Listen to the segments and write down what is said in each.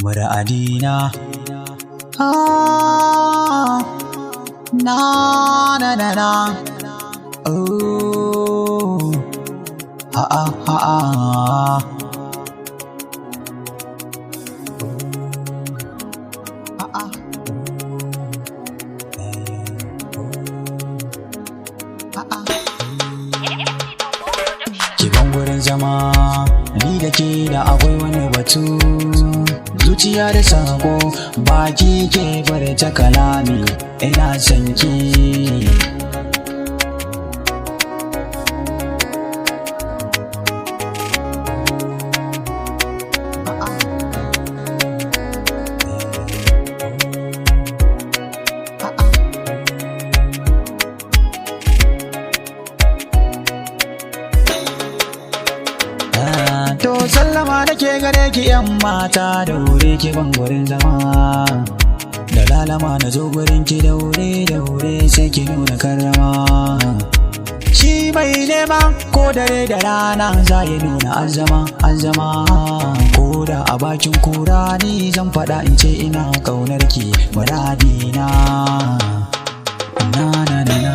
Muradina na na na na oh Kiban gurin zama ni da ke da akwai wani batu zuciya da sako baki ke furta kalami ina son ki To sallama nake gare ki yan mata da wuri ki ban gurin zama da lalama na zo gurin ki da wuri sai ki nuna karrama shi mai nema ko dare da rana za ya nuna azama ko da a bakin kura ni zan faɗa in ce ina ƙaunar ki muradina na na na na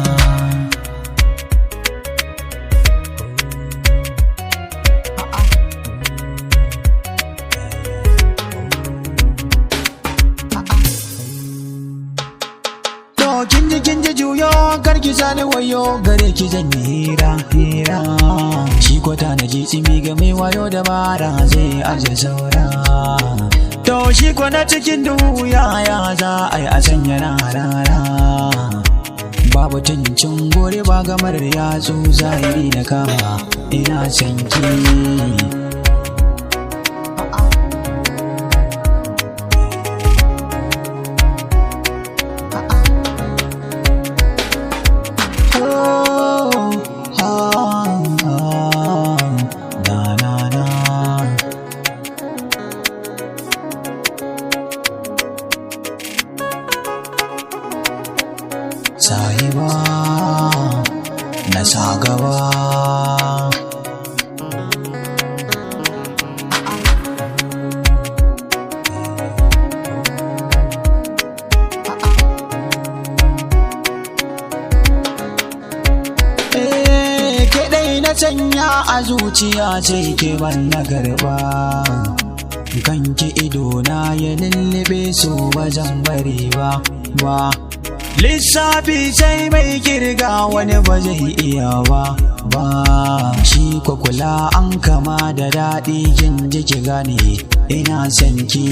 kinji juyo karki sani wayo gare ki zan yi hira shi kwata na ji tsimi ga mai wayo da bara zai aje saura to shi kwana cikin duhu ya za a yi a sanya rara babu tuncin gore ba gamar yatsu zahiri na kama ina son ki Sahiba na sa gaba Keɗai na sanya a zuciya sai ke ban na garba kanki ido na ya lullube su ba zan bari ba lissafi sai mai kirga wani ba zai iya ba shi kula an kama da daɗi kin ji ki gane ina son ki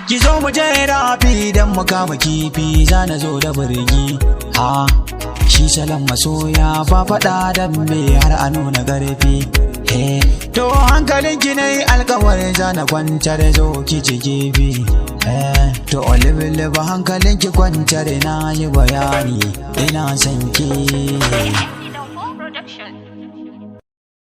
Ki zo mu je rafi dan mu kama kifi zana zo da burgi shi salon masoya fa faɗa dan me har a nuna ƙarfi to hankalin ki nayi alƙawarin zana kwantar zo ki ci kifi to olibili ba hankalin ki kwantar na yi bayani ina son ki